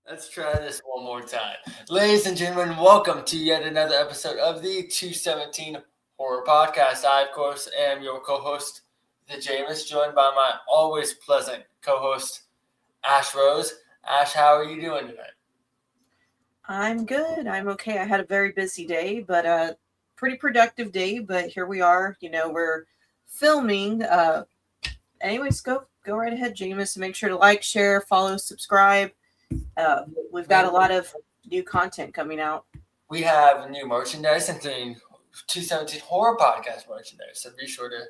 Let's try this one more time. Ladies and gentlemen, welcome to yet another episode of the 217 Horror Podcast. I, of course, am your co-host, the Jameus, joined by my always pleasant co-host, Ash Rose. Ash, how are you doing tonight? I'm good. I'm okay. I had a very busy day, but a pretty productive day. But here we are. We're filming. Anyways, go right ahead, Jameis. Make sure to like, share, follow, subscribe. We've got a lot of new content coming out. We have new merchandise, including 217 Horror Podcast merchandise. So be sure to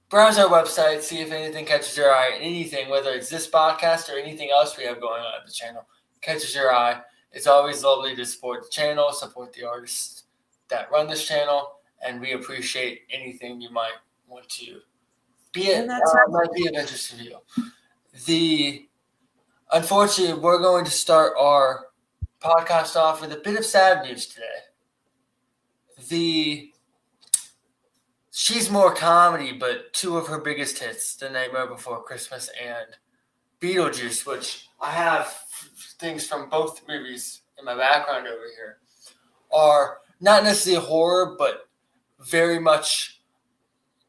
browse our website, see if anything catches your eye. Anything, whether it's this podcast or anything else we have going on at the channel, catches your eye. It's always lovely to support the channel, support the artists that run this channel, and we appreciate anything you might want to might be of interest to you. Unfortunately, we're going to start our podcast off with a bit of sad news today. She's more comedy, but two of her biggest hits, The Nightmare Before Christmas and Beetlejuice, which I have things from both movies in my background over here, are not necessarily horror, but very much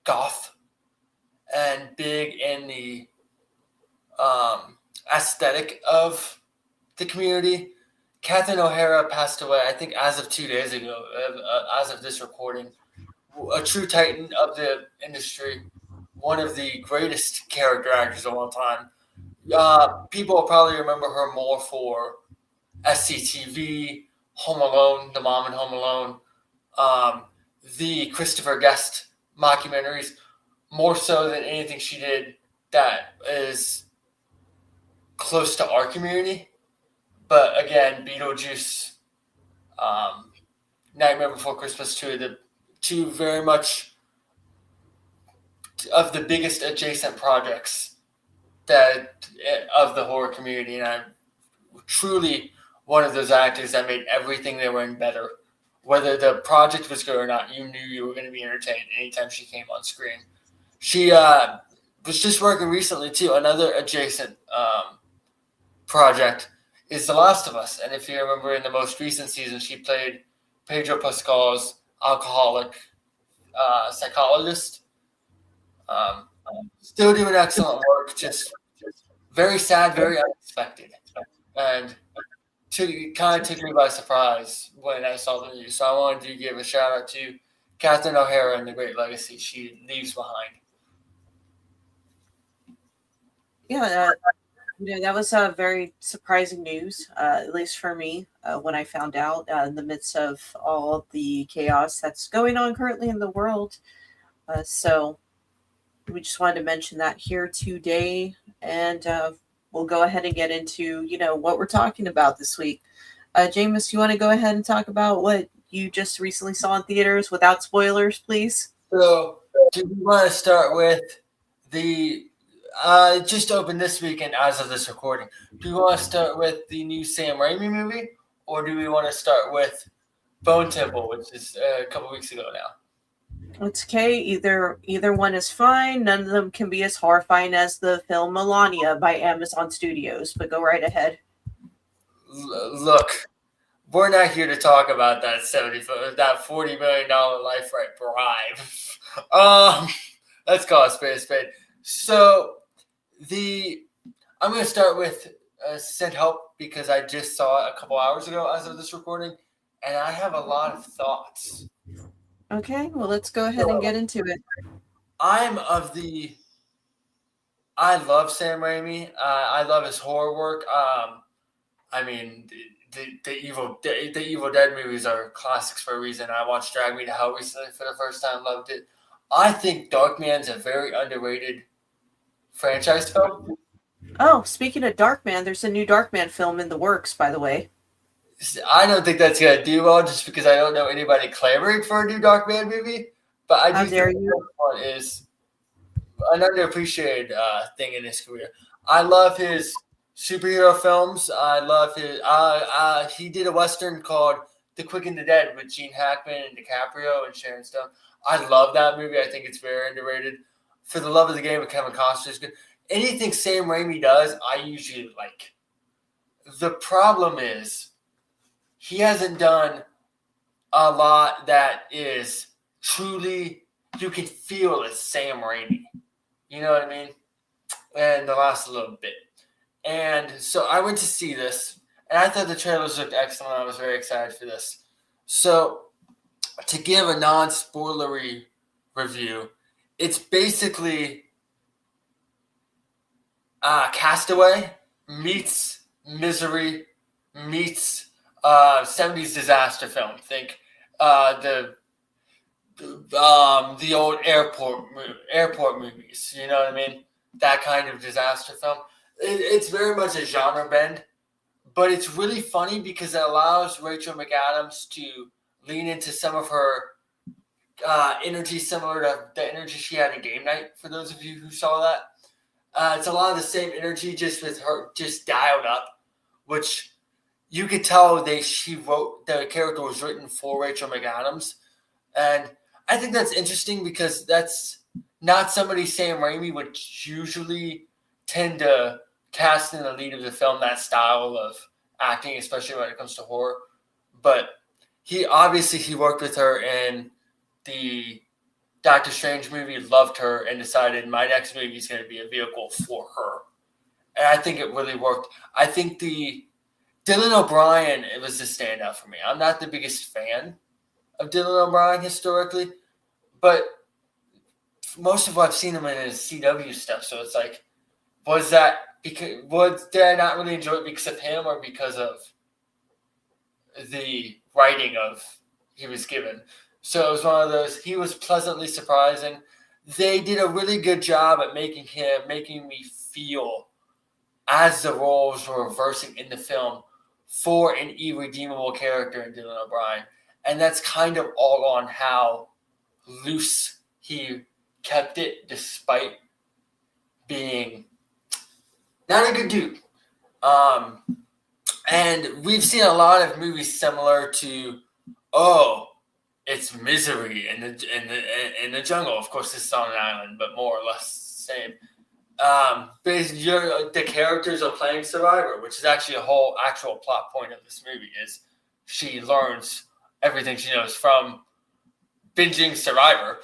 goth and big in the aesthetic of the community. Katherine O'Hara passed away, I think, as of 2 days ago, as of this recording. A true titan of the industry, one of the greatest character actors of all time. People will probably remember her more for SCTV, Home Alone, The Mom in Home Alone, the Christopher Guest mockumentaries, more so than anything she did that is close to our community. But again, Beetlejuice, Nightmare Before Christmas, two very much of the biggest adjacent projects of the horror community, and I'm truly one of those actors that made everything they were in better. Whether the project was good or not, you knew you were going to be entertained anytime she came on screen. She was just working recently too. Another adjacent project is The Last of Us, and if you remember, in the most recent season, she played Pedro Pascal's alcoholic psychologist. Still doing excellent work, just very sad, very unexpected, and kind of took me by surprise when I saw the news. So I wanted to give a shout out to Katherine O'Hara and the great legacy she leaves behind. Yeah, that was very surprising news, at least for me, when I found out in the midst of all the chaos that's going on currently in the world. So we just wanted to mention that here today, and we'll go ahead and get into, what we're talking about this week. Jameis, you want to go ahead and talk about what you just recently saw in theaters without spoilers, please? So, do we want to start with it just opened this weekend as of this recording. Do we want to start with the new Sam Raimi movie, or do we want to start with Bone Temple, which is a couple weeks ago now? It's okay. Either one is fine. None of them can be as horrifying as the film Melania by Amazon Studios, but go right ahead. Look, we're not here to talk about that $40 million life right bribe. Let's call it spade a spade. So I'm going to start with Send Help, because I just saw it a couple hours ago as of this recording, and I have a lot of thoughts. Okay, well, let's go ahead and get into it. I love Sam Raimi. I love his horror work. I mean, the Evil Dead movies are classics for a reason. I watched Drag Me to Hell recently for the first time, loved it. I think Darkman's a very underrated franchise film. Oh, speaking of Darkman, there's a new Darkman film in the works, by the way. I don't think that's going to do well, just because I don't know anybody clamoring for a new Darkman movie. But I do think this one is an underappreciated thing in his career. I love his superhero films. I love his. He did a Western called The Quick and the Dead with Gene Hackman and DiCaprio and Sharon Stone. I love that movie. I think it's very underrated. For the Love of the Game with Kevin Costner is good. Anything Sam Raimi does, I usually like. The problem is he hasn't done a lot that is truly, you can feel it's Sam Raimi. You know what I mean? And the last little bit. And so I went to see this, and I thought the trailers looked excellent. I was very excited for this. So to give a non-spoilery review, it's basically Castaway meets Misery meets 70s disaster film. Think the old airport movies. You know what I mean? That kind of disaster film. It's very much a genre bend, but it's really funny because it allows Rachel McAdams to lean into some of her energy similar to the energy she had in Game Night, for those of you who saw that. It's a lot of the same energy, just with her just dialed up, which you could tell she wrote, the character was written for Rachel McAdams. And I think that's interesting because that's not somebody Sam Raimi would usually tend to cast in the lead of the film, that style of acting, especially when it comes to horror. But he worked with her in the Doctor Strange movie, loved her, and decided my next movie is going to be a vehicle for her. And I think it really worked. I think Dylan O'Brien, it was a standout for me. I'm not the biggest fan of Dylan O'Brien historically, but most of what I've seen him in is CW stuff. So it's like, did I not really enjoy it because of him or because of the writing of he was given? So it was one of those. He was pleasantly surprising. They did a really good job at making me feel as the roles were reversing in the film for an irredeemable character in Dylan O'Brien. And that's kind of all on how loose he kept it, despite being not a good dude. And we've seen a lot of movies similar to, it's Misery in the jungle. Of course, this is on an island, but more or less the same. The characters are playing Survivor, which is actually a whole actual plot point of this movie. Is she learns everything she knows from binging Survivor,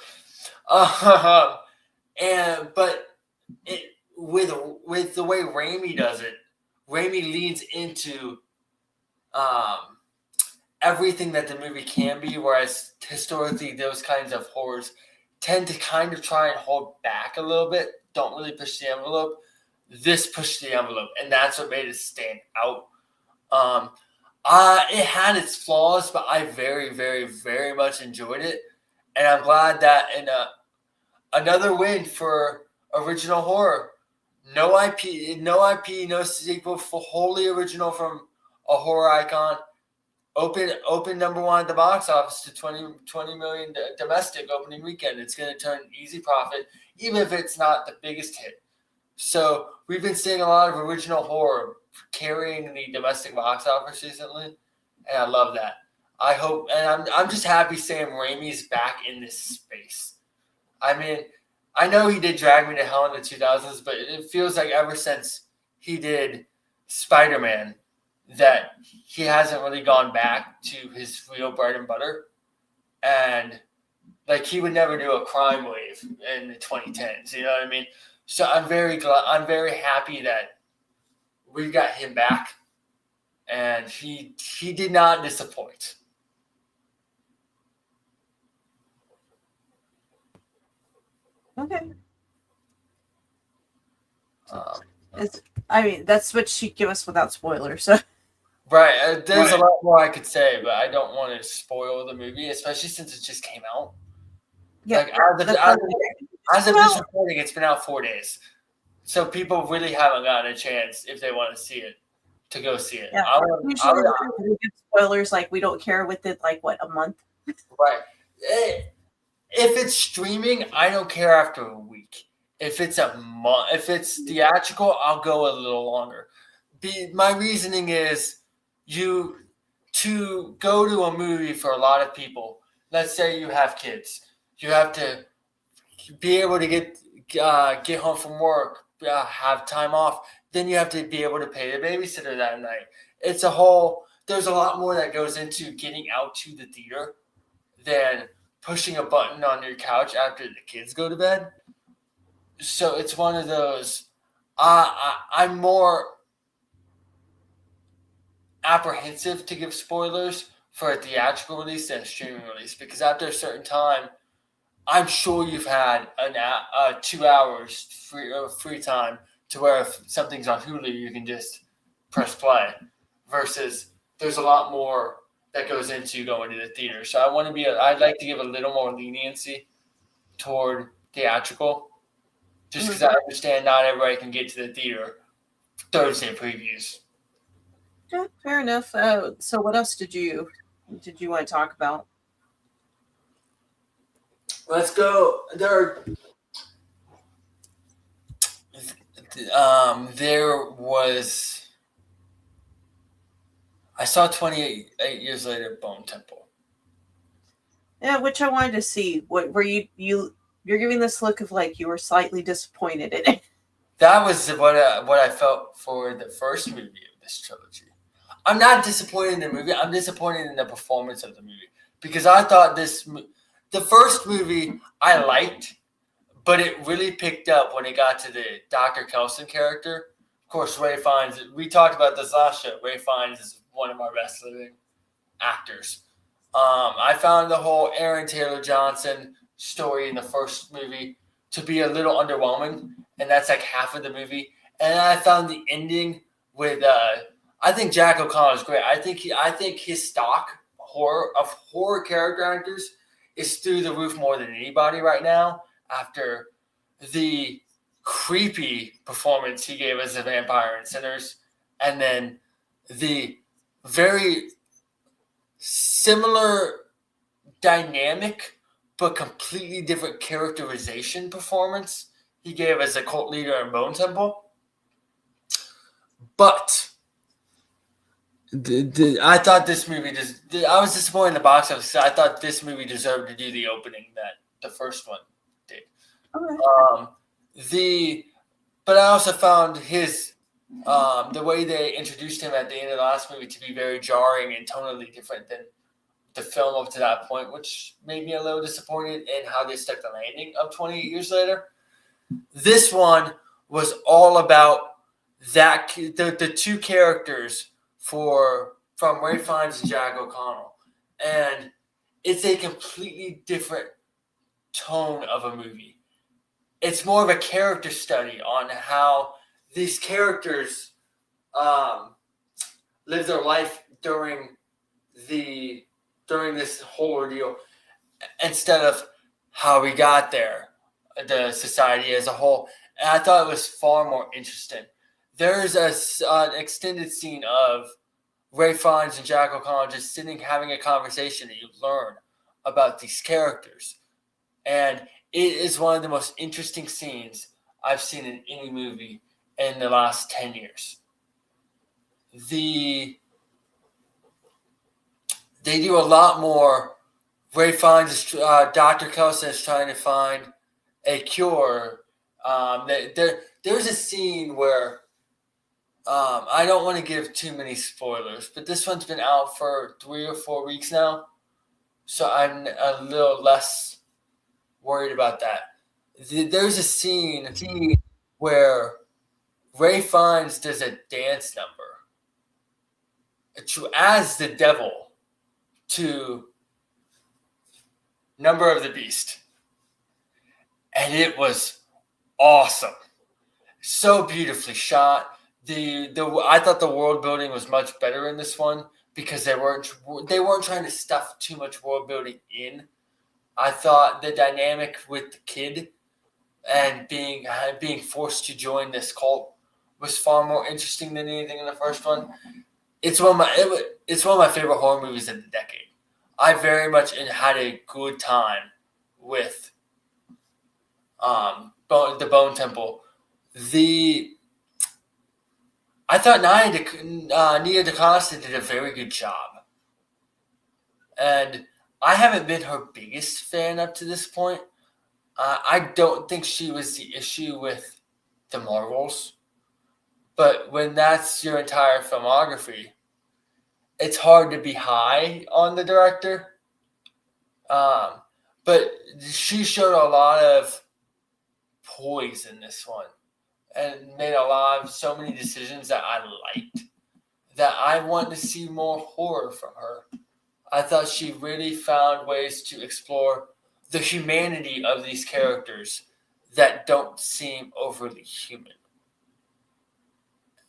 with the way Raimi does it, Raimi leans into everything that the movie can be, whereas historically those kinds of horrors tend to kind of try and hold back a little bit, don't really push the envelope. This pushed the envelope, and that's what made it stand out. It had its flaws, but I very, very, very much enjoyed it, and I'm glad that in another win for original horror. No IP, no sequel, for wholly original from a horror icon. Open number one at the box office to 20 million domestic opening weekend. It's going to turn easy profit, even if it's not the biggest hit. So we've been seeing a lot of original horror carrying the domestic box office recently, and I love that. I hope, and I'm just happy Sam Raimi's back in this space. I mean, I know he did Drag Me to Hell in the 2000s, but it feels like ever since he did Spider-Man that he hasn't really gone back to his real bread and butter. And like, he would never do a crime wave in the 2010s, you know what I mean? So I'm very happy that we got him back, and he did not disappoint. Okay. That's what she'd give us without spoilers. So. Right. There's a lot more I could say, but I don't want to spoil the movie, especially since it just came out. Yeah. Like, as of this recording, it's been out 4 days. So people really haven't gotten a chance, if they want to see it, to go see it. Yeah. Usually we get spoilers, like, we don't care with it, like, what, a month? Right. If it's streaming, I don't care after a week. If it's a month, if it's theatrical, I'll go a little longer. My reasoning is to go to a movie for a lot of people. Let's say you have kids. You have to be able to get home from work have time off. Then you have to be able to pay the babysitter that night. There's a lot more that goes into getting out to the theater than pushing a button on your couch after the kids go to bed. So it's one of those. I'm more apprehensive to give spoilers for a theatrical release than a streaming release, because after a certain time, I'm sure you've had 2 hours free time to where if something's on Hulu, you can just press play. Versus there's a lot more that goes into going to the theater. So I'd like to give a little more leniency toward theatrical, just because I understand not everybody can get to the theater Thursday previews. Yeah, fair enough. So what else did you want to talk about? Let's go. There was. I saw 28 years later Bone Temple. Yeah, which I wanted to see. What were you're giving this look of like you were slightly disappointed in it? That was what I felt for the first movie of this trilogy. I'm not disappointed in the movie. I'm disappointed in the performance of the movie, because I thought the first movie I liked, but it really picked up when it got to the Dr. Kelson character. Of course, Ray Fiennes, we talked about this last show. Ray Fiennes is one of our best living actors. I found the whole Aaron Taylor Johnson story in the first movie to be a little underwhelming, and that's like half of the movie. And I found the ending with I think Jack O'Connell is great. I think his stock of horror character actors is through the roof more than anybody right now, after the creepy performance he gave as a vampire in Sinners, and then the very similar dynamic but completely different characterization performance he gave as a cult leader in Bone Temple. But I thought this movie I was disappointed in the box office. I thought this movie deserved to do the opening that the first one did. Okay. But I also found his the way they introduced him at the end of the last movie to be very jarring and tonally different than the film up to that point, which made me a little disappointed in how they stuck the landing of 28 years later. This one was all about the two characters from Ray Fiennes and Jack O'Connell, and it's a completely different tone of a movie. It's more of a character study on how these characters live their life during this whole ordeal, instead of how we got there, the society as a whole. And I thought it was far more interesting. There's an extended scene of Ray Fiennes and Jack O'Connell just sitting having a conversation, and you learn about these characters. And it is one of the most interesting scenes I've seen in any movie in the last 10 years. They do a lot more. Ray Fiennes, Dr. Kelson is trying to find a cure. There's a scene where I don't want to give too many spoilers, but this one's been out for 3 or 4 weeks now, so I'm a little less worried about that. There's a scene where Ray Fiennes does a dance number as the devil to Number of the Beast, and it was awesome. So beautifully shot. I thought the world building was much better in this one, because they weren't trying to stuff too much world building in. I thought the dynamic with the kid and being forced to join this cult was far more interesting than anything in the first one. It's one of my favorite horror movies of the decade. I very much had a good time with the Bone Temple. I thought Nia DaCosta did a very good job. And I haven't been her biggest fan up to this point. I don't think she was the issue with the Marvels. But when that's your entire filmography, it's hard to be high on the director. But she showed a lot of poise in this one and made so many decisions that I liked, that I want to see more horror from her. I thought she really found ways to explore the humanity of these characters that don't seem overly human.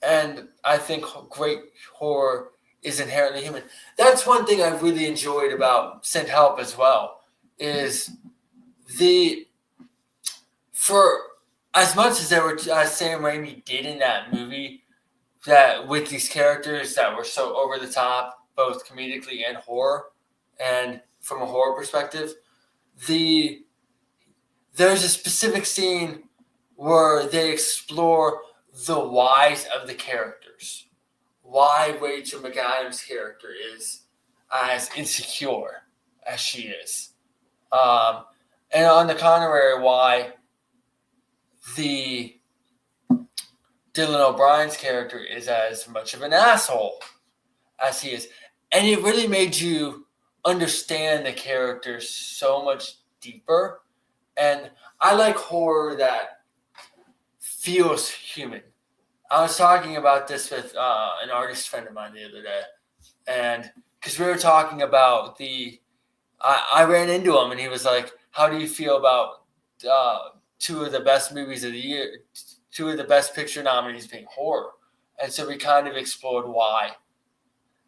And I think great horror is inherently human. That's one thing I really enjoyed about Send Help as well, is for as much as Sam Raimi did in that movie, that with these characters that were so over the top, both comedically and horror, and from a horror perspective, there's a specific scene where they explore the whys of the characters. Why Rachel McAdams' character is as insecure as she is. And on the contrary, why the Dylan O'Brien's character is as much of an asshole as he is. And it really made you understand the characters so much deeper. And I like horror that feels human. I was talking about this with an artist friend of mine the other day. And because we were talking about I ran into him and he was like, how do you feel about two of the best movies of the year, two of the best picture nominees being horror? And so we kind of explored why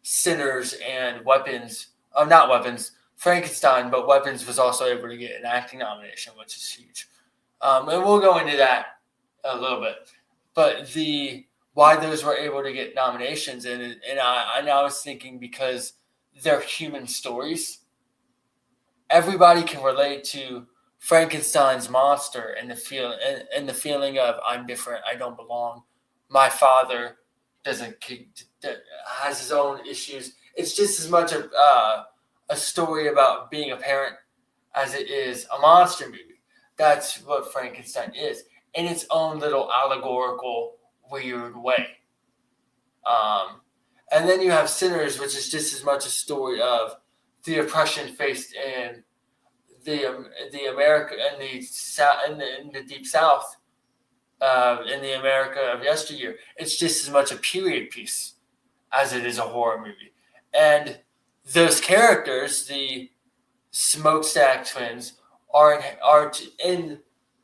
Sinners and not Weapons, Frankenstein, but Weapons was also able to get an acting nomination, which is huge. And we'll go into that a little bit. But why those were able to get nominations, and I was thinking because they're human stories. Everybody can relate to Frankenstein's monster and the feeling of I'm different, I don't belong. My father has his own issues. It's just as much a story about being a parent as it is a monster movie. That's what Frankenstein is, in its own little allegorical, weird way. And then you have Sinners, which is just as much a story of the oppression faced in the America and in the Deep South, in the America of yesteryear. It's just as much a period piece as it is a horror movie. And those characters, the Smokestack twins, are in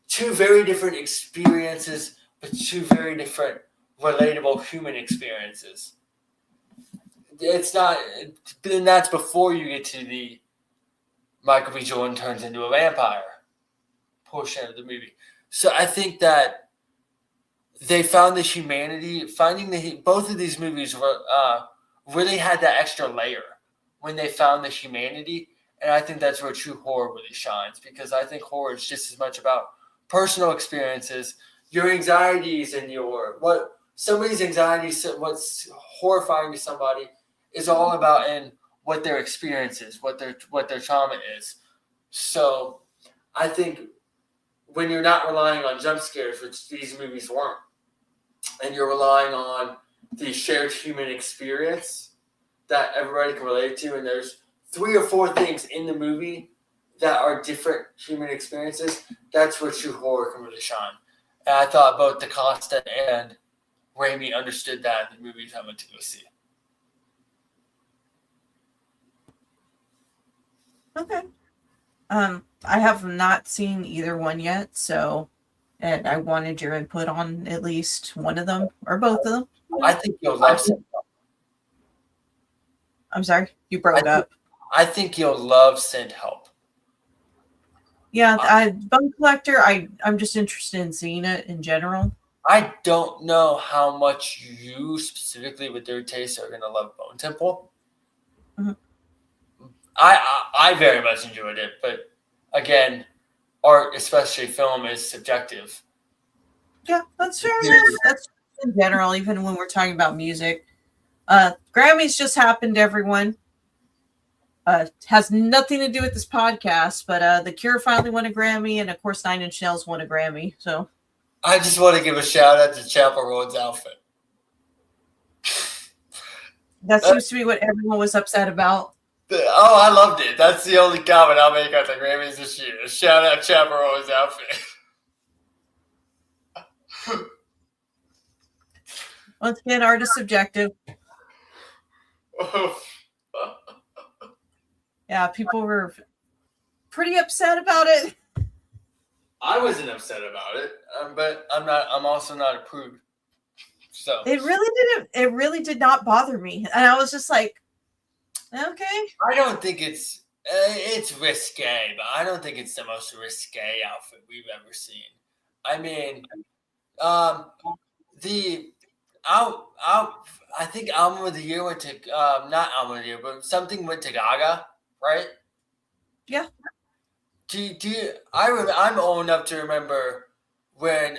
two very different experiences, but two very different relatable human experiences. It's not, and that's before you get to the Michael B. Jordan turns into a vampire portion of the movie. So I think that they found the humanity, both of these movies really had that extra layer when they found the humanity. And I think that's where true horror really shines, because I think horror is just as much about personal experiences, your anxieties, and what somebody's anxieties, what's horrifying to somebody is all about in what their experience is, what their trauma is. So I think when you're not relying on jump scares, which these movies weren't, and you're relying on the shared human experience that everybody can relate to, and there's 3 or 4 things in the movie that are different human experiences, that's where true horror can really shine. And I thought both DaCosta and Raimi understood that in the movies I went to go see. Okay. I have not seen either one yet, and I wanted your input on at least one of them or both of them. I think you'll love Send Help. I'm sorry, you broke up. I think you'll love Send Help. Yeah, Bone Collector, I'm just interested in seeing it in general. I don't know how much you specifically with their taste are going to love Bone Temple. Mm-hmm. I very much enjoyed it, but again, art, especially film, is subjective. Yeah, that's fair enough. That's in general, even when we're talking about music. Grammys just happened, everyone. Has nothing to do with this podcast, but The Cure finally won a Grammy, and of course, 9 Inch Nails won a Grammy. So I just want to give a shout out to Chapel Roan's outfit. That seems to be what everyone was upset about. Oh, I loved it. That's the only comment I'll make at the Grammys this year. Shout out Chapel Roan's outfit. Once again, art is subjective. Yeah, people were pretty upset about it. I wasn't upset about it, but I'm not. I'm also not a prude. So it really didn't. It really did not bother me, and I was just like, okay. I don't think it's risque, but I don't think it's the most risque outfit we've ever seen. I mean, I think album of the year went to not album of the year, but something went to Gaga, right? Yeah. I'm old enough to remember when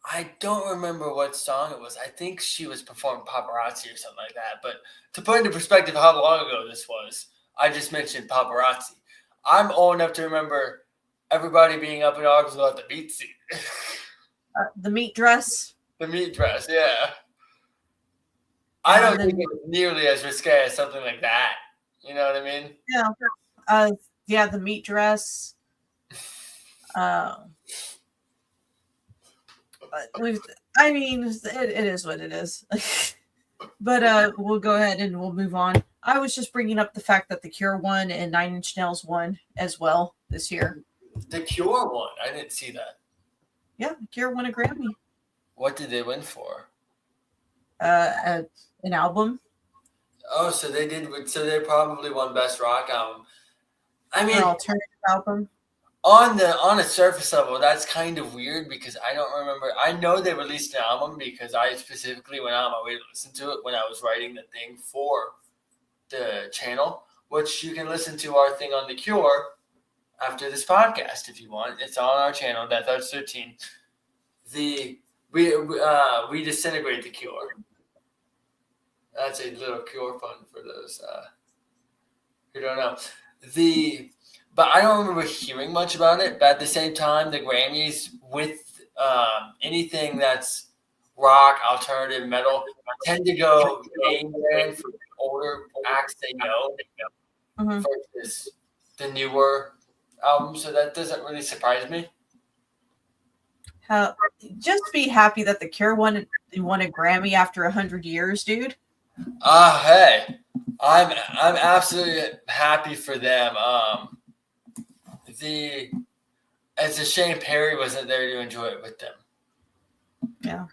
I don't remember what song it was. I think she was performing Paparazzi or something like that. But to put into perspective how long ago this was, I just mentioned Paparazzi. I'm old enough to remember everybody being up in arms about the meat suit. The meat dress. The meat dress, yeah. I don't think it's nearly as risque as something like that. You know what I mean? Yeah. Yeah, the meat dress. I mean, it is what it is. But we'll go ahead and we'll move on. I was just bringing up the fact that The Cure won and 9 Inch Nails won as well this year. The Cure won. I didn't see that. Yeah, The Cure won a Grammy. What did they win for? An album. Oh, so they did. So they probably won Best Rock Album. I mean, an alternative album. On a surface level, that's kind of weird because I don't remember. I know they released an album because I specifically went out of my way to listen to it when I was writing the thing for the channel, which you can listen to our thing on The Cure after this podcast if you want. It's on our channel, Death Arts 13. We disintegrate The Cure. That's a little Cure fun for those who don't know. But I don't remember hearing much about it. But at the same time, the Grammys with anything that's rock, alternative, metal tend to go name brand for older acts they know versus the newer albums. So that doesn't really surprise me. Just be happy that The Cure won a Grammy after 100 years, dude. Hey, I'm absolutely happy for them. It's a shame Perry wasn't there to enjoy it with them. Yeah,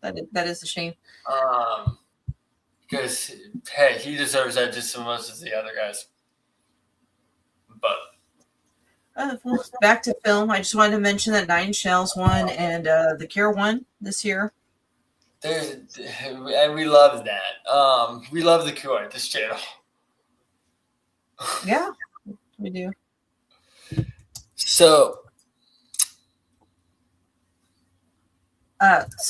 that is a shame. Because hey, he deserves that just as much as the other guys. But back to film, I just wanted to mention that 9 Inch Nails won and The Cure won this year. And we love that. We love The Cure at this channel. Yeah, we do. So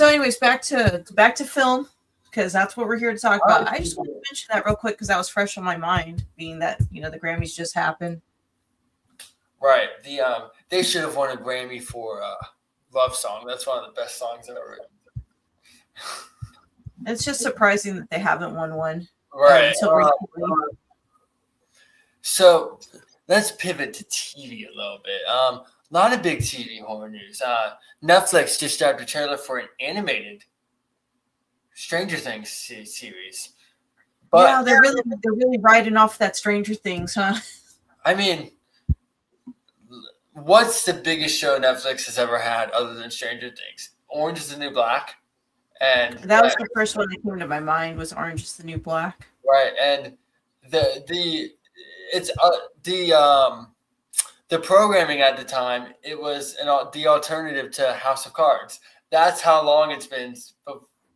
anyways, back to film because that's what we're here to talk about. I just want to mention that real quick because that was fresh on my mind, being that the Grammys just happened. Right. They should have won a Grammy for Love Song. That's one of the best songs ever written. It's just surprising that they haven't won one. Right. So let's pivot to TV a little bit. A lot of big TV horror news. Netflix just dropped a trailer for an animated Stranger Things series. But yeah, they're really riding off that Stranger Things, huh? I mean, what's the biggest show Netflix has ever had other than Stranger Things? Orange is the New Black. And that was the first one that came to my mind was Orange is the New Black. Right, and the programming at the time, it was the alternative to House of Cards. That's how long it's been,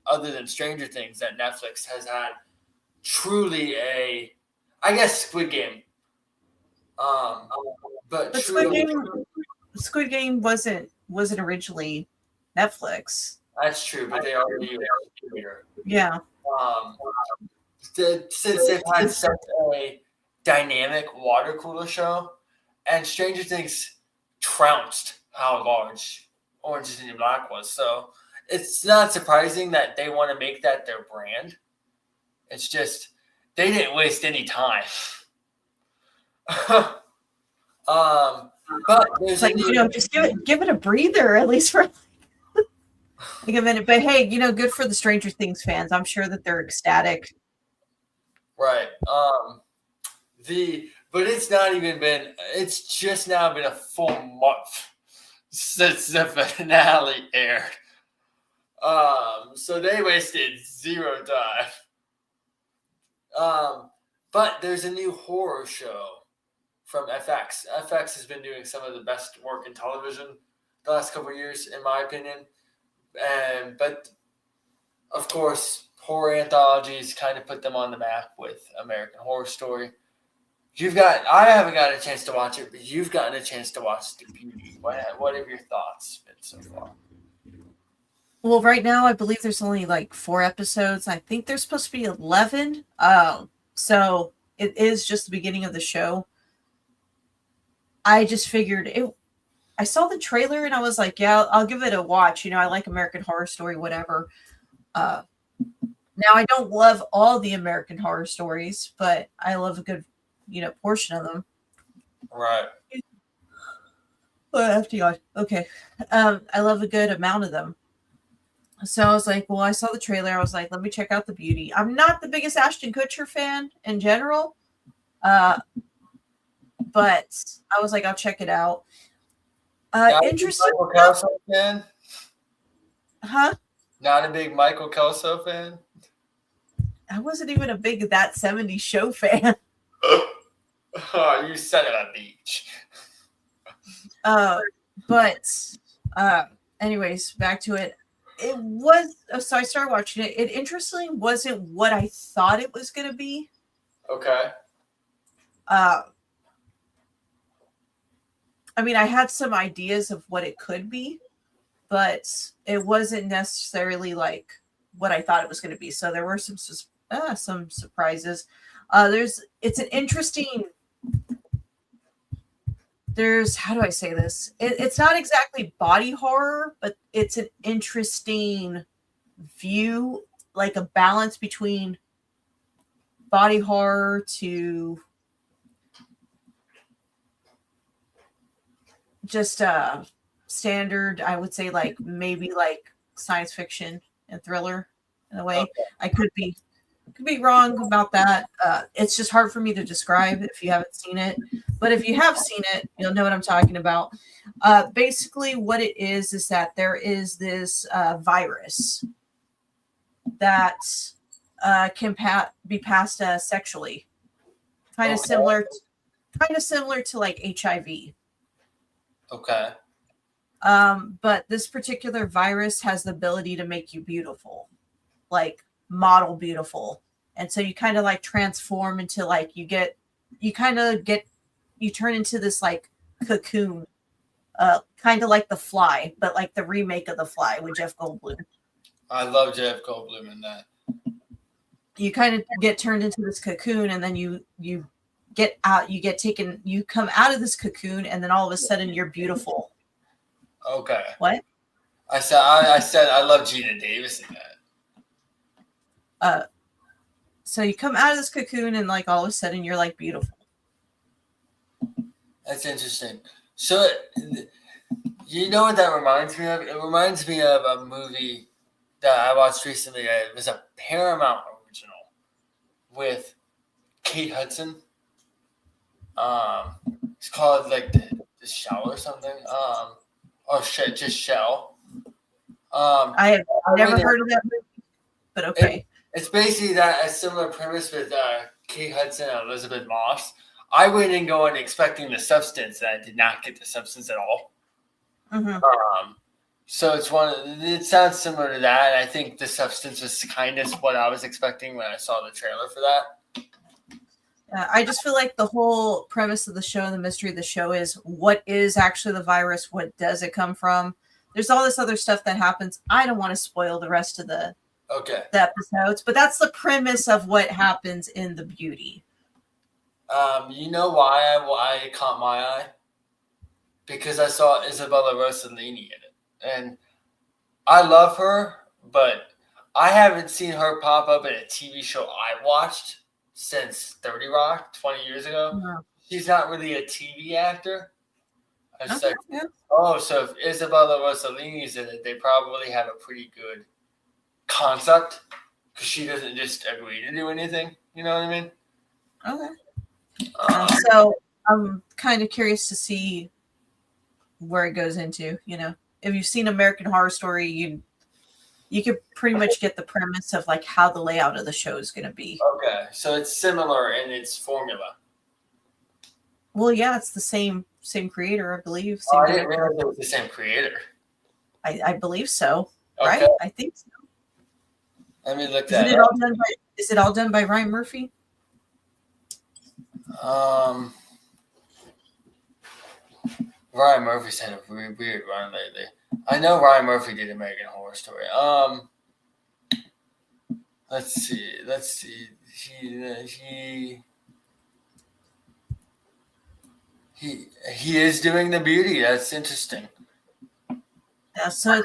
other than Stranger Things, that Netflix has had truly I guess Squid Game. But Squid Game wasn't originally Netflix. That's true, but they already here. Yeah. Since they've had such a dynamic water cooler show, and Stranger Things trounced how large Orange Is the New Black was. So it's not surprising that they want to make that their brand. It's just they didn't waste any time. But there's it's like, just give it a breather at least for like a minute. But hey, good for the Stranger Things fans. I'm sure that they're ecstatic. Right. But it's not even been. It's just now been a full month since the finale aired. So they wasted zero time. But there's a new horror show from FX. FX has been doing some of the best work in television the last couple of years, in my opinion. But of course, horror anthologies kind of put them on the map with American Horror Story. I haven't gotten a chance to watch it, but you've gotten a chance to watch The Beauty. What have your thoughts been so far? Well, right now I believe there's only like 4 episodes. I think there's supposed to be 11. So it is just the beginning of the show. I just figured I saw the trailer and I was like, yeah, I'll give it a watch. I like American Horror Story, whatever. Now I don't love all the American Horror Stories, but I love a good, portion of them. Right. Okay. I love a good amount of them. So I was like, well, I saw the trailer. I was like, let me check out The Beauty. I'm not the biggest Ashton Kutcher fan in general. But I was like, I'll check it out. Interesting. Michael Kelso fan? Huh? Not a big Michael Kelso fan? I wasn't even a big That 70s Show fan. Oh, you son of a beach. Anyways, back to it. It was, so I started watching it. It interestingly wasn't what I thought it was going to be. Okay. I mean, I had some ideas of what it could be, but it wasn't necessarily like what I thought it was going to be. So there were some surprises. It's an interesting. How do I say this? It's not exactly body horror, but it's an interesting view, like a balance between body horror to just standard, I would say, like maybe like science fiction and thriller in a way. Okay. I could be wrong about that. It's just hard for me to describe if you haven't seen it. But if you have seen it, you'll know what I'm talking about. Basically, what it is that there is this virus that can be passed sexually, kind of similar to like HIV. Okay. But this particular virus has the ability to make you beautiful, like model beautiful. And so you kind of like transform into like you turn into this like cocoon, kind of like The Fly, but like the remake of The Fly with Jeff Goldblum. I love Jeff Goldblum in that. You kind of get turned into this cocoon, and then you get out, you come out of this cocoon, and then all of a sudden you're beautiful. Okay. What? I said I love Gina Davis in that. So you come out of this cocoon, and like all of a sudden you're like beautiful. That's interesting. So, you know what that reminds me of? It reminds me of a movie that I watched recently. It was a Paramount original with Kate Hudson. It's called like the Shell or something. Just Shell. I have never heard of that movie, but okay. It's basically a similar premise with Kate Hudson and Elizabeth Moss. I went in going expecting the substance, and I did not get the substance at all. Mm-hmm. So it sounds similar to that. I think the substance was kind of what I was expecting when I saw the trailer for that. I just feel like the whole premise of the show and the mystery of the show is what is actually the virus? What does it come from? There's all this other stuff that happens. I don't want to spoil the rest of the episodes, but that's the premise of what happens in The Beauty. You know why it caught my eye? Because I saw Isabella Rossellini in it. and I love her, but I haven't seen her pop up in a TV show I watched since 30 Rock 20 years ago. Yeah. She's not really a TV actor. I was Okay, like, yeah. oh, so if Isabella Rossellini's in it, they probably have a pretty good concept because she doesn't just agree to do anything. You know what I mean? Okay. So I'm kind of curious to see where it goes into. If you've seen American Horror Story, you could pretty much get the premise of like how the layout of the show is going to be. Okay, so it's similar in its formula. Well, yeah, it's the same creator, I believe. I didn't realize it was the same creator. I believe so. Okay. Right? I think so. Let me look that up. up. Is it all done by Ryan Murphy? Ryan Murphy's had a weird run lately. I know Ryan Murphy did American Horror Story. Let's see. He is doing The Beauty. That's interesting. Yeah, so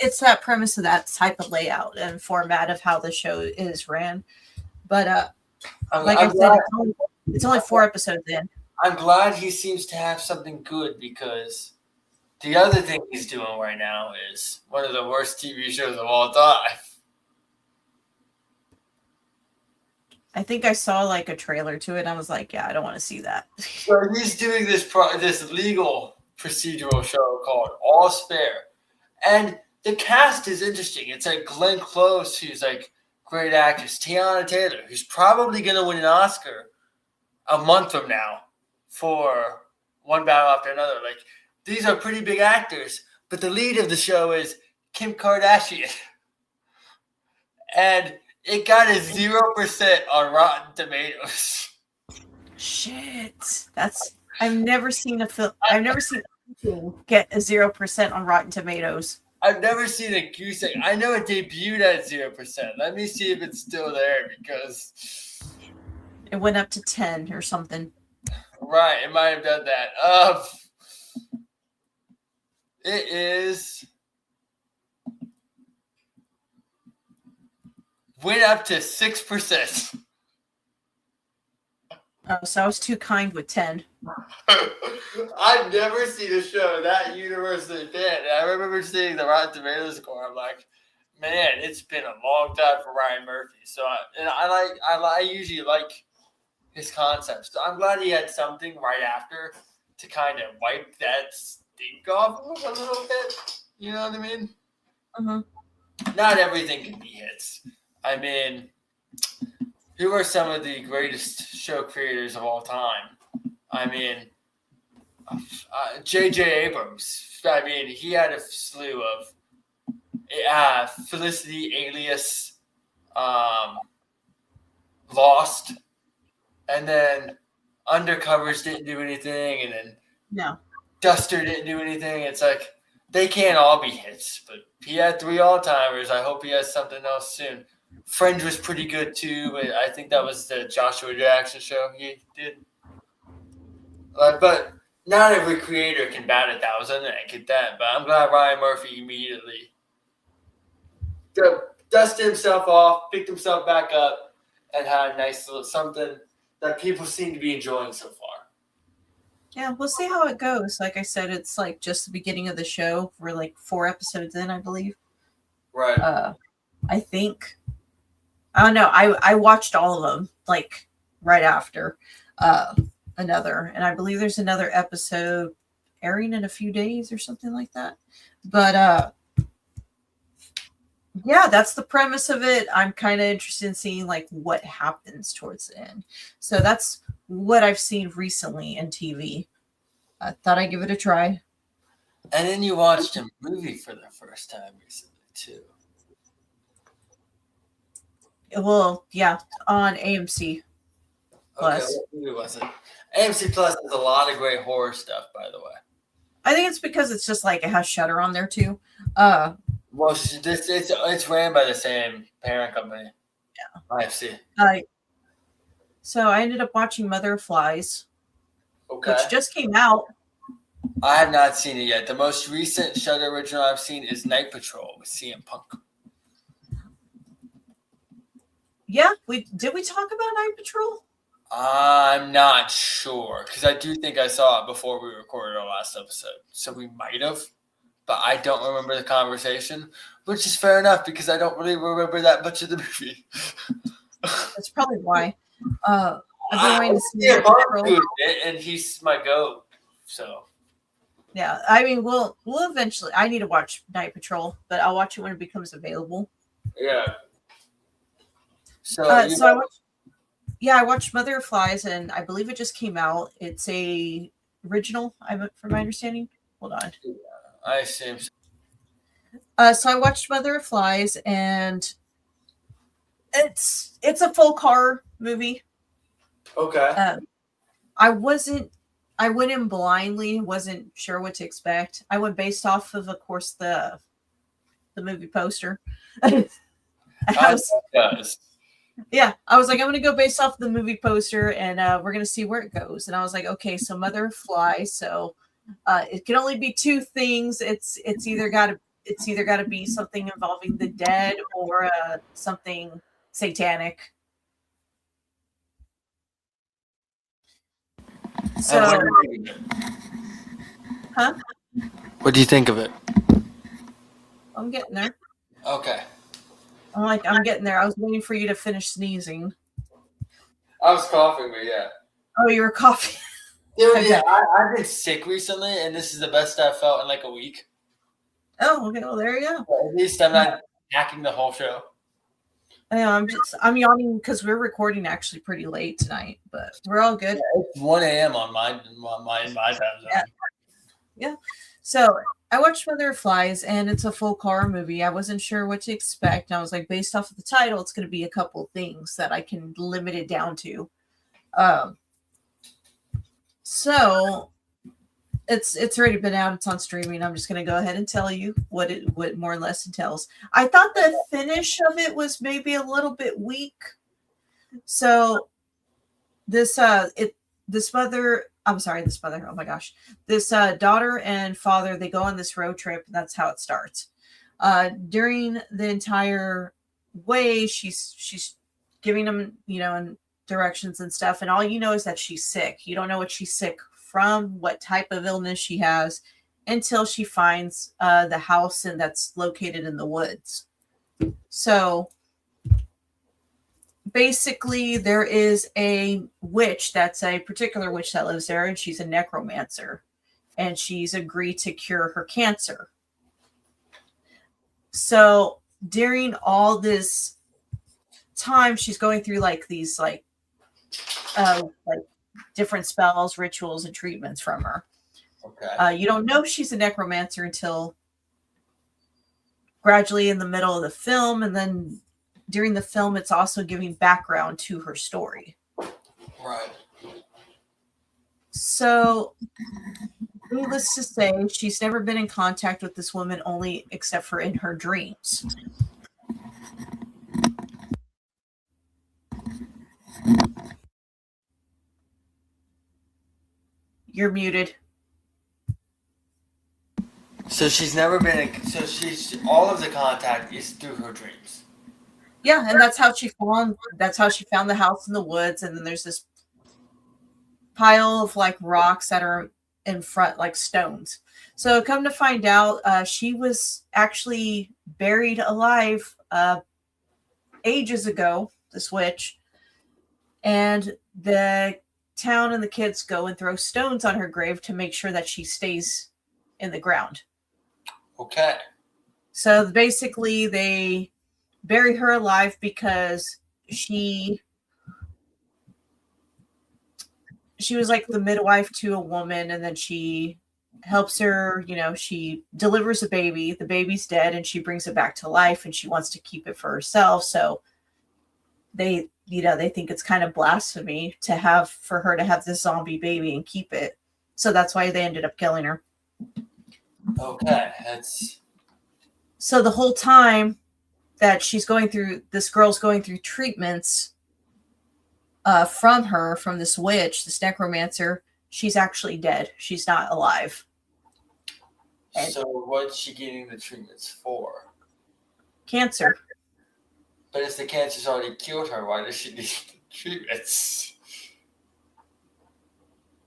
it's that premise of that type of layout and format of how the show is ran. But like I said, it's only 4 episodes in. I'm glad he seems to have something good because the other thing he's doing right now is one of the worst TV shows of all time. I think I saw like a trailer to it and I was like, yeah, I don't want to see that. So he's doing this legal procedural show called All Spare. And the cast is interesting. It's like Glenn Close, who's like great actress, Tiana Taylor, who's probably going to win an Oscar a month from now for One Battle After Another. Like, these are pretty big actors, but the lead of the show is Kim Kardashian. And it got a 0% on Rotten Tomatoes. Shit. I've never seen a film. I've never seen anything get a 0% on Rotten Tomatoes. I've never seen a goose egg. I know it debuted at 0%. Let me see if it's still there because it went up to 10 or something. Right, it might have done that. It is went up to 6%. Oh, so I was too kind with 10. I've never seen a show that universally bad. I remember seeing the Rotten Tomatoes score. I'm like, man, it's been a long time for Ryan Murphy. So I usually like his concepts. So I'm glad he had something right after to kind of wipe that stink off a little bit. You know what I mean? Mm-hmm. Not everything can be hits. I mean, who are some of the greatest show creators of all time? I mean, J.J. Abrams. I mean, he had a slew of Felicity, Alias, Lost, and then Undercovers didn't do anything, and then Duster didn't do anything. It's like they can't all be hits, but he had 3 all-timers. I hope he has something else soon. Fringe was pretty good too, but I think that was the Joshua Jackson show he did. But not every creator can bat 1,000, and I get that. But I'm glad Ryan Murphy immediately dusted himself off, picked himself back up, and had a nice little something that people seem to be enjoying so far. Yeah, we'll see how it goes. Like I said, it's like just the beginning of the show. We're like 4 episodes in, I believe. Right. I think. I don't know. I watched all of them like right after another, and I believe there's another episode airing in a few days or something like that. But yeah, that's the premise of it. I'm kind of interested in seeing like what happens towards the end. So that's what I've seen recently in TV. I thought I'd give it a try. And then you watched a movie for the first time recently too. Well, yeah, on AMC Plus. Okay, what movie was it? AMC Plus has a lot of great horror stuff, by the way. I think it's because it's just like it has Shudder on there too. Well, it's ran by the same parent company. Yeah, IFC. So I ended up watching Mother of Flies, okay, which just came out. I have not seen it yet. The most recent Shudder original I've seen is Night Patrol with CM Punk. Yeah, did we talk about Night Patrol? I'm not sure because I do think I saw it before we recorded our last episode, so we might have, but I don't remember the conversation, which is fair enough because I don't really remember that much of the movie. That's probably why. I've been waiting to see CM Night Punk Patrol. doing it, and he's my goat. So Yeah, I mean, we'll eventually. I need to watch Night Patrol, but I'll watch it when it becomes available. yeah. So I watched Mother of Flies, and I believe it just came out. It's a original, from my understanding. Hold on. I assume so. So I watched Mother of Flies, and it's a folk horror movie. Okay. I went in blindly, wasn't sure what to expect. I went based off of course, the movie poster. Yeah, I was like, I'm gonna go based off the movie poster, and we're gonna see where it goes. And I was like, okay, so Mother of Flies, so it can only be two things. It's either got to be something involving the dead or something satanic. So, what do you think of it? I'm getting there. Okay. I'm getting there. I was waiting for you to finish sneezing. I was coughing, but yeah. Oh, you were coughing. Dude, yeah, I've been sick recently, and this is the best I've felt in like a week. Oh, okay. Well, there you go. At least I'm not hacking the whole show. I know, I'm yawning because we're recording actually pretty late tonight, but we're all good. Yeah, it's 1 a.m. on my time zone. Yeah. So I watched Mother of Flies, and it's a folk horror movie. I wasn't sure what to expect. And I was like, based off of the title, it's going to be a couple things that I can limit it down to. So it's already been out. It's on streaming. I'm just going to go ahead and tell you what more or less entails. I thought the finish of it was maybe a little bit weak. So this mother, oh my gosh, this daughter and father, they go on this road trip, and that's how it starts. During the entire way, she's giving them, directions and stuff, and all you know is that she's sick. You don't know what she's sick from, what type of illness she has, until she finds the house, and that's located in the woods. So basically, there is a witch, that's a particular witch that lives there, and she's a necromancer, and she's agreed to cure her cancer. So during all this time, she's going through these different spells, rituals, and treatments from her. Okay. You don't know she's a necromancer until gradually in the middle of the film, and then during the film, it's also giving background to her story. Right. So, needless to say, she's never been in contact with this woman, only except for in her dreams. You're muted. So she's never been. So she's all of the contact is through her dreams. Yeah, and that's how she found the house in the woods, and then there's this pile of rocks that are in front, like stones. So come to find out, she was actually buried alive ages ago, this witch, and the town and the kids go and throw stones on her grave to make sure that she stays in the ground. Okay. So basically, they bury her alive because she was like the midwife to a woman, and then she helps her, she delivers a baby. The baby's dead, and she brings it back to life, and she wants to keep it for herself. So they think it's kind of blasphemy for her to have this zombie baby and keep it. So that's why they ended up killing her. Okay. So the whole time that this girl's going through treatments from this witch, this necromancer, she's actually dead. She's not alive. So what's she getting the treatments for? Cancer. But if the cancer's already killed her, why does she need treatments?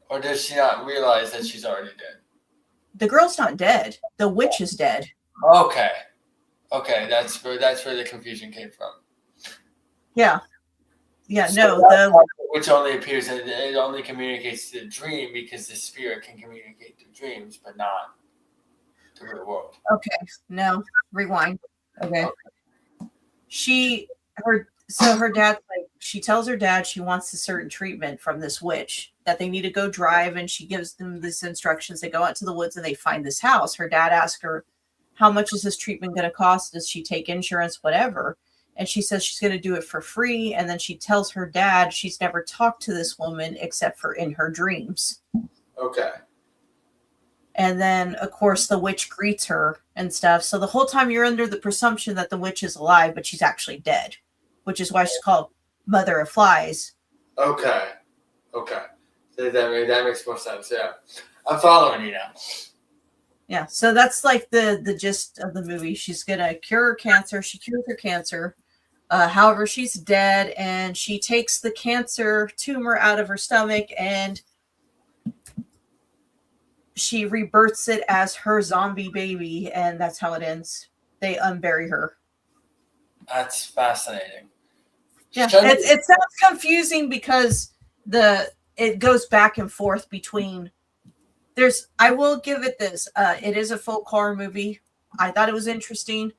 Or does she not realize that she's already dead? The girl's not dead. The witch is dead. Okay. That's where the confusion came from. Yeah. Yeah, So no, the which only appears that it only communicates the dream because the spirit can communicate through dreams, but not the real world. okay. No, rewind. Okay. Her dad, like, she tells her dad she wants a certain treatment from this witch, that they need to go drive, and she gives them these instructions. They go out to the woods and they find this house. Her dad asks her, how much is this treatment going to cost? Does she take insurance, whatever? And she says she's going to do it for free. And then she tells her dad she's never talked to this woman except for in her dreams. Okay. And then, of course, the witch greets her and stuff. So the whole time you're under the presumption that the witch is alive, but she's actually dead, which is why she's called Mother of Flies. Okay. So that makes more sense. Yeah, I'm following you now. Yeah, so that's like the gist of the movie. She's gonna cure her cancer. She cures her cancer. However, she's dead, and she takes the cancer tumor out of her stomach, and she rebirths it as her zombie baby, and that's how it ends. They unbury her. That's fascinating. Yeah, it sounds confusing because it goes back and forth between. I will give it this. It is a folk horror movie. I thought it was interesting.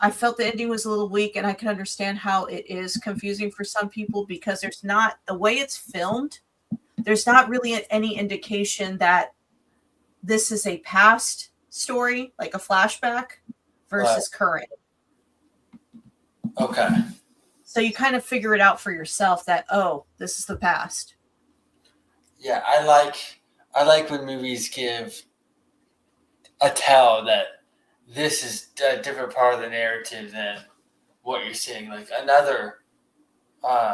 I felt the ending was a little weak, and I can understand how it is confusing for some people because there's not the way it's filmed. There's not really any indication that this is a past story, like a flashback, versus current. Okay. So you kind of figure it out for yourself that, oh, this is the past. Yeah, I like when movies give a tell that this is a different part of the narrative than what you're seeing. Like another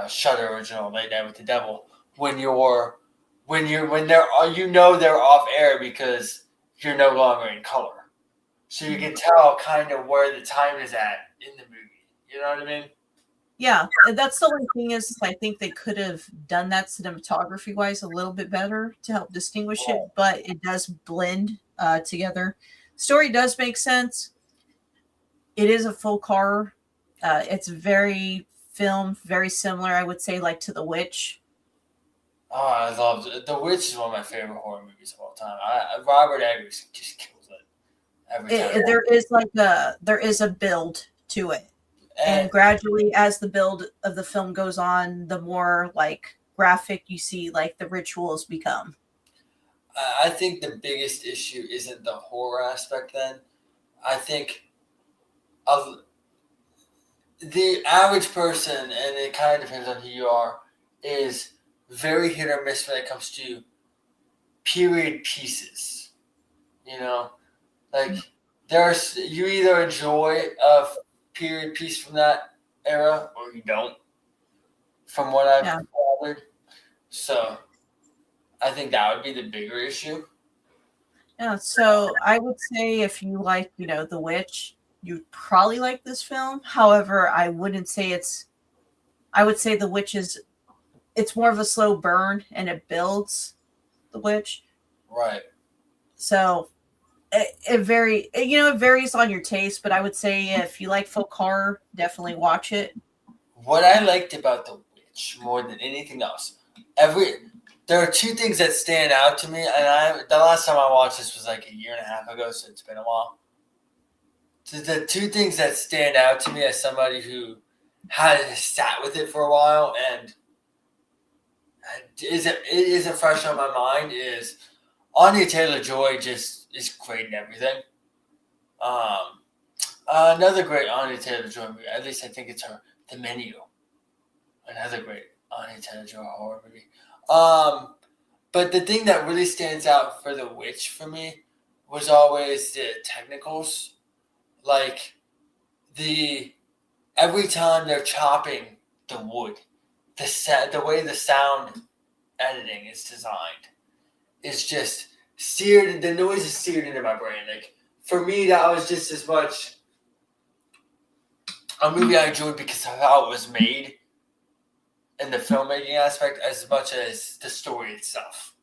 Shudder original, Late Night with the Devil, when they're they're off air because you're no longer in color, so you can tell kind of where the time is at in the movie. You know what I mean? Yeah, that's the only thing is I think they could have done that cinematography wise a little bit better to help distinguish it, but it does blend together. Story does make sense. It is a folk horror. It's very very similar, I would say, like to The Witch. Oh, I love it. The Witch is one of my favorite horror movies of all time. Robert Eggers just kills it every time. There is a build to it. And gradually, as the build of the film goes on, the more like graphic you see, like the rituals become. I think the biggest issue isn't the horror aspect. Then I think the average person, and it kind of depends on who you are, is very hit or miss when it comes to period pieces. You know, like you either enjoy a period piece from that era or you don't, from what I've gathered. So I think that would be the bigger issue. Yeah, so I would say if you like, The Witch, you'd probably like this film. However, I would say The Witch it's more of a slow burn and it builds The Witch. Right. So it varies on your taste, but I would say if you like folk horror, definitely watch it. What I liked about The Witch more than anything else, there are two things that stand out to me, and the last time I watched this was like a year and a half ago, so it's been a while. The two things that stand out to me as somebody who has sat with it for a while and it isn't fresh on my mind is Anya Taylor-Joy just is great in everything. Another great Anya Taylor-Joy movie, at least I think it's her, The Menu. Another great Anya Taylor-Joy horror movie. But the thing that really stands out for The Witch for me was always the technicals. Like every time they're chopping the wood, the way the sound editing is designed is just seared. The noise is seared into my brain. Like for me, that was just as much a movie I enjoyed because of how it was made and the filmmaking aspect as much as the story itself.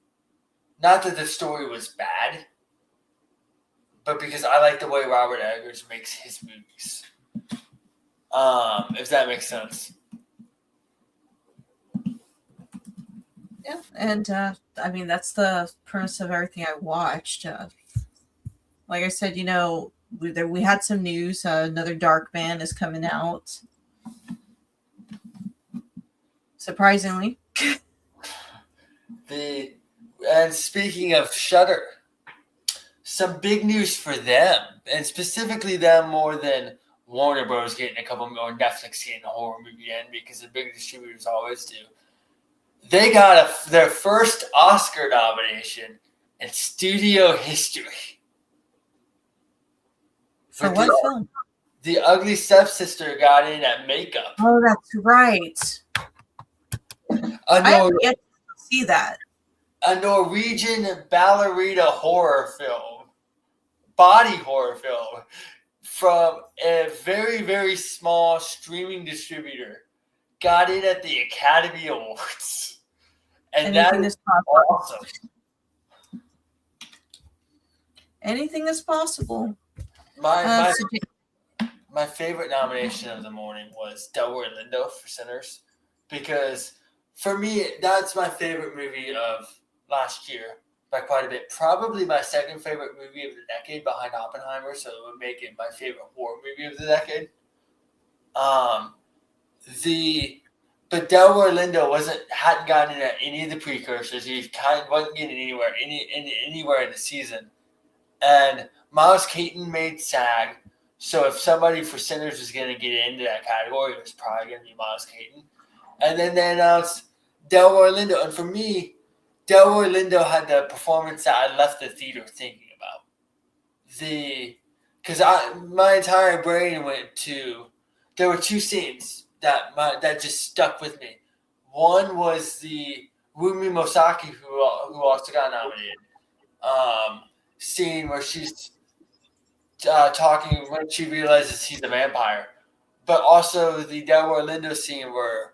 Not that the story was bad, but because I like the way Robert Eggers makes his movies. If that makes sense. Yeah, and I mean that's the premise of everything I watched. Like I said, we had some news. Another Dark Man is coming out. Surprisingly. And speaking of Shudder, some big news for them, and specifically them more than Warner Bros. Getting a couple more, Netflix getting a horror movie in, because the big distributors always do. They got their first Oscar nomination in studio history. For what film? The Ugly Stepsister got in at makeup. Oh, that's right. I haven't yet to see that. A Norwegian ballerina horror film, body horror film, from a very, very small streaming distributor, got in at the Academy Awards. And anything that is awesome. Anything is possible. My favorite nomination of the morning was Delroy Lindo for Sinners, because for me, that's my favorite movie of last year by quite a bit. Probably my second favorite movie of the decade behind Oppenheimer, so it would make it my favorite horror movie of the decade. But Delroy Lindo hadn't gotten in at any of the precursors. He kind of wasn't getting anywhere in the season. And Miles Keaton made SAG, so if somebody for Sinners was going to get into that category, it was probably going to be Miles Keaton. And then they announced Delroy Lindo, and for me, Delroy Lindo had the performance that I left the theater thinking about. Because my entire brain went to, there were two scenes that just stuck with me. One was the Rumi Mosaki, who also got nominated, scene where she's talking when she realizes he's a vampire. But also the Delroy Lindo scene where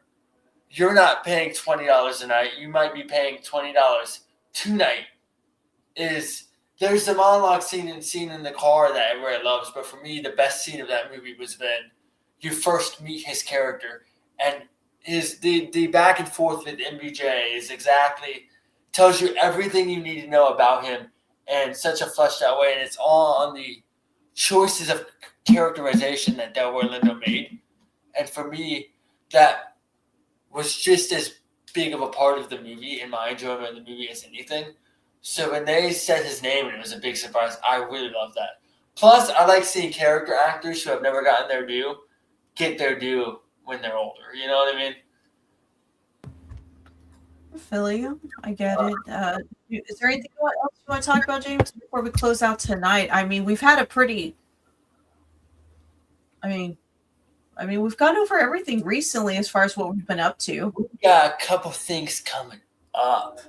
you're not paying $20 a night, you might be paying $20 tonight. There's a monologue scene in the car that everybody loves, but for me, the best scene of that movie was when you first meet his character, and the back and forth with MBJ tells you everything you need to know about him in such a fleshed out way, and it's all on the choices of characterization that Delroy Lindo made. And for me, that was just as big of a part of the movie and my enjoyment of the movie as anything. So when they said his name and it was a big surprise, I really love that. Plus, I like seeing character actors who have never gotten their due get their due when they're older. You know what I mean? I feel you. I get it. Is there anything else you want to talk about, James, before we close out tonight? I mean, we've had a pretty. I mean, we've gone over everything recently as far as what we've been up to. We got a couple things coming up.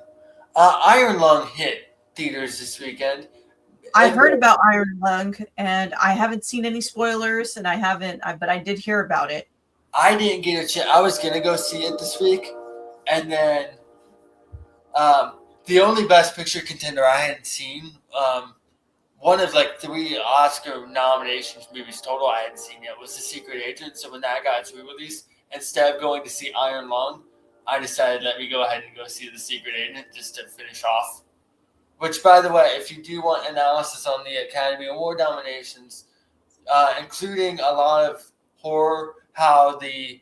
Iron Lung hit theaters this weekend. I heard about Iron Lung, and I haven't seen any spoilers, and but I did hear about it. I didn't get a chance. I was going to go see it this week, and then the only Best Picture contender I hadn't seen, one of like 3 Oscar nominations movies total I hadn't seen yet, was The Secret Agent. So when that got its re-release, instead of going to see Iron Lung, I decided let me go ahead and go see The Secret Agent just to finish off. Which, by the way, if you do want analysis on the Academy Award nominations, including a lot of horror, how the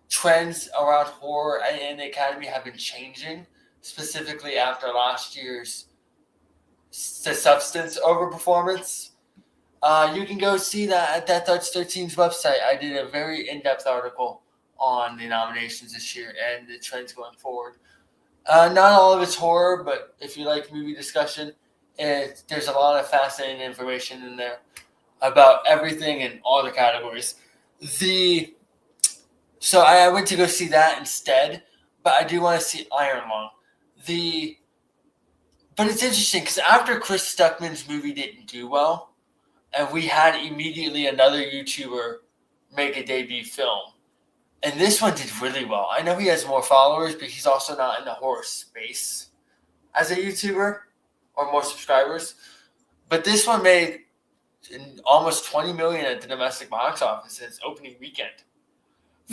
trends around horror in the Academy have been changing, specifically after last year's The Substance overperformance, you can go see that at That Touch 13's website. I did a very in-depth article on the nominations this year and the trends going forward. Not all of it's horror, but if you like movie discussion, there's a lot of fascinating information in there about everything in all the categories. So I went to go see that instead, but I do want to see Iron Lung. But it's interesting because after Chris Stuckman's movie didn't do well, and we had immediately another YouTuber make a debut film, and this one did really well. I know he has more followers, but he's also not in the horror space as a YouTuber or more subscribers. But this one made almost 20 million at the domestic box office in its opening weekend.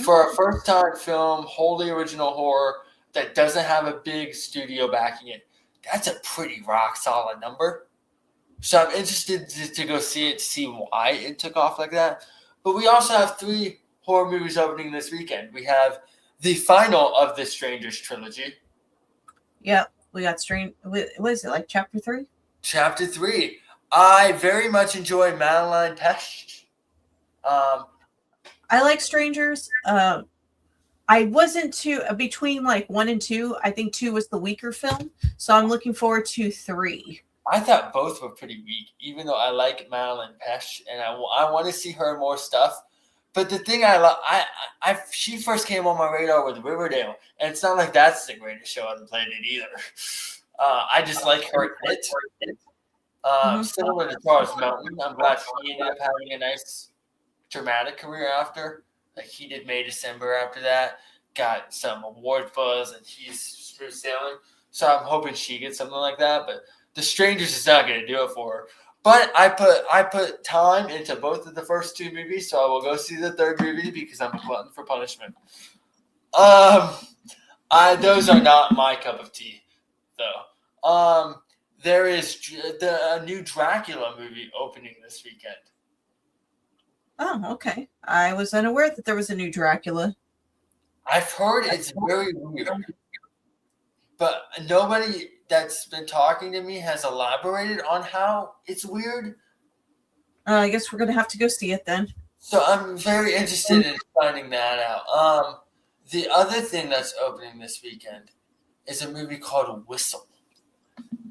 For a first-time film, wholly original horror that doesn't have a big studio backing it, that's a pretty rock-solid number. So I'm interested to go see it, to see why it took off like that. But we also have 3 horror movies opening this weekend. We have the final of the Strangers trilogy. Yep, we got Strange. What is it, like chapter 3? Chapter 3. I very much enjoy Madeline Pesh. I like Strangers. I wasn't too between like 1 and 2. I think 2 was the weaker film, so I'm looking forward to 3. I thought both were pretty weak, even though I like Madeline Pesh and I want to see her more stuff. But the thing she first came on my radar with Riverdale, and it's not like that's the greatest show on the planet either. I just like her in it. Similar to Charles Mountain, I'm glad he ended up having a nice dramatic career after. Like he did May December after that, got some award buzz, and he's smooth sailing. So I'm hoping she gets something like that. But The Strangers is not going to do it for her. But I put time into both of the first 2 movies, so I will go see the 3rd movie because I'm a glutton for punishment. Those are not my cup of tea, though. There is a new Dracula movie opening this weekend. Oh, okay. I was unaware that there was a new Dracula. I've heard it's very weird, but nobody that's been talking to me has elaborated on how it's weird. I guess we're going to have to go see it then. So I'm very interested in finding that out. The other thing that's opening this weekend is a movie called Whistle.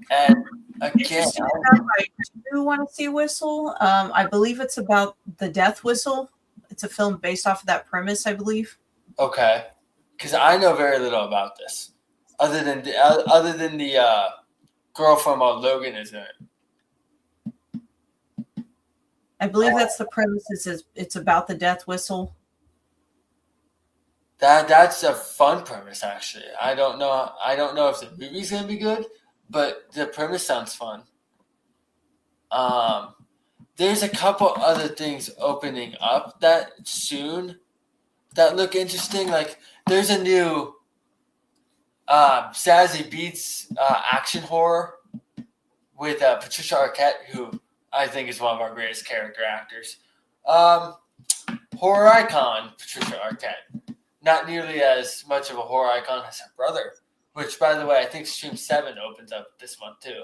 And again, I do want to see Whistle. I believe it's about the death whistle. It's a film based off of that premise, I believe. Okay, because I know very little about this, other than the girl from Logan is in it. I believe that's the premise. It's about the death whistle. That's a fun premise, actually. I don't know if the movie's gonna be good, but the premise sounds fun. There's a couple other things opening up that soon that look interesting. Like there's a new Sassy Beats action horror with Patricia Arquette, who I think is one of our greatest character actors. Horror icon Patricia Arquette. Not nearly as much of a horror icon as her brother, which, by the way, I think Stream 7 opens up this month too.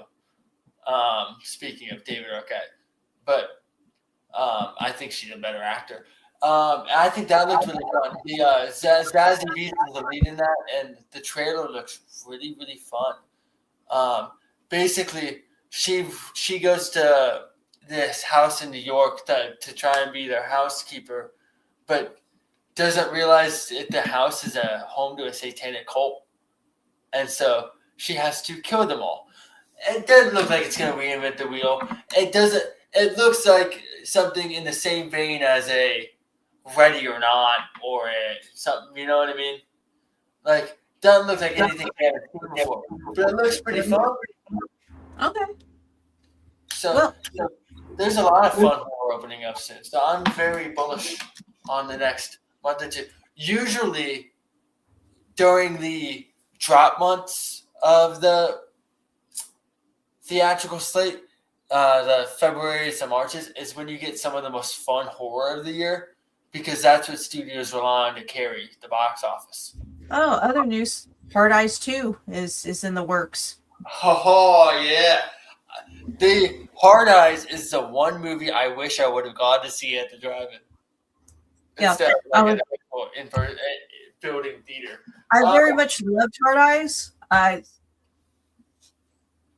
Speaking of David Arquette. But I think she's a better actor. I think that looks really fun. The Zazie Beetz is the lead in that, and the trailer looks really, really fun. Basically, she goes to this house in New York to try and be their housekeeper, but doesn't realize the house is a home to a satanic cult. And so she has to kill them all. It doesn't look like it's going to reinvent the wheel. It doesn't. It looks like something in the same vein as a Ready or Not or something. You know what I mean? Like, doesn't look like anything I haven't seen before. But it looks pretty fun. Okay. So there's a lot of fun horror opening up soon. So I'm very bullish on the next month or two. Usually during the drop months of the theatrical slate, the February's and Marches, is when you get some of the most fun horror of the year, because that's what studios rely on to carry the box office. Oh, other news. Hard Eyes 2 is in the works. Oh, yeah. The Hard Eyes is the one movie I wish I would have gone to see at the drive-in. Yeah, Instead of like in building theater. I very much loved Hard Eyes.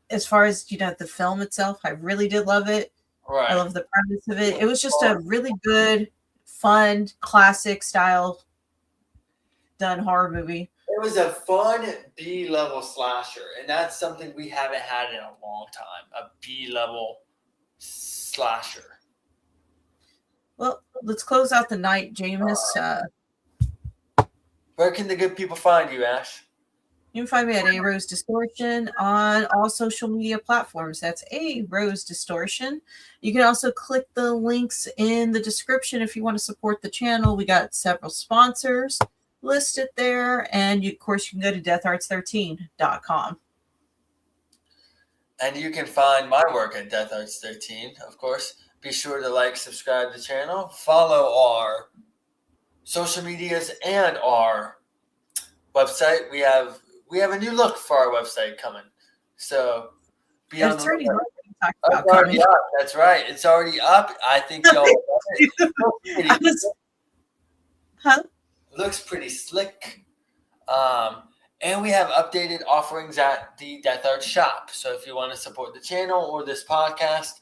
As far as the film itself, I really did love it. Right. I love the premise of it. It was just a really good, fun, classic style done horror movie. It was a fun B-level slasher, and that's something we haven't had in a long time. A B-level slasher. Well, let's close out the night, Jameis. Where can the good people find you, Ash? You can find me at A Rose Distortion on all social media platforms. That's A Rose Distortion. You can also click the links in the description if you want to support the channel. We got several sponsors listed there. And of course, you can go to deatharts13.com. And you can find my work at deatharts13, of course. Be sure to like, subscribe to the channel, follow our social medias and our website. We have a new look for our website coming. So be on the lookout. It's already up. That's right. It's already up. I think y'all looks pretty slick. And we have updated offerings at the Death Art shop. So if you want to support the channel or this podcast,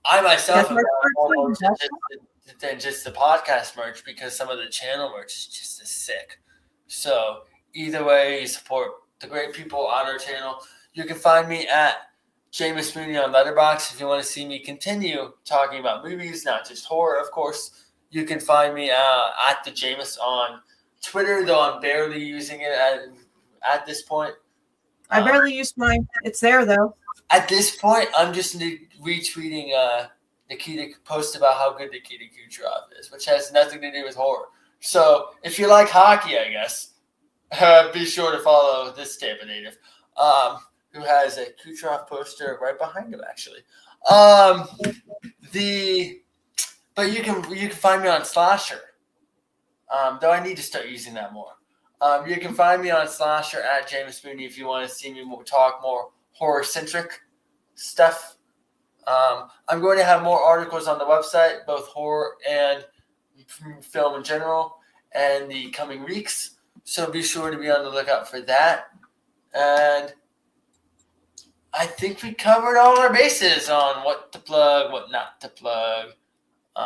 I myself have more merch than just the podcast merch because some of the channel merch is just as sick. So either way, you support the great people on our channel. You can find me at Jameus on Letterboxd if you want to see me continue talking about movies, not just horror, of course. You can find me at the Jameus on Twitter, though I'm barely using it at this point. I barely use mine. It's there, though. At this point, I'm just retweeting Nikita post about how good Nikita Kucherov is, which has nothing to do with horror. So if you like hockey, I guess, be sure to follow this Tampa native, who has a Kucherov poster right behind him, actually. But you can find me on Slasher, though I need to start using that more. You can find me on Slasher at Jameus Mooney if you want to see me talk more horror-centric stuff. I'm going to have more articles on the website, both horror and film in general, and the coming weeks. So be sure to be on the lookout for that. And I think we covered all our bases on what to plug, what not to plug.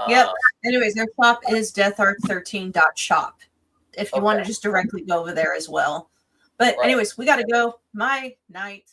Yep. Anyways, their shop is deatharts13.shop if you want to just directly go over there as well. But anyways, we got to go. My night.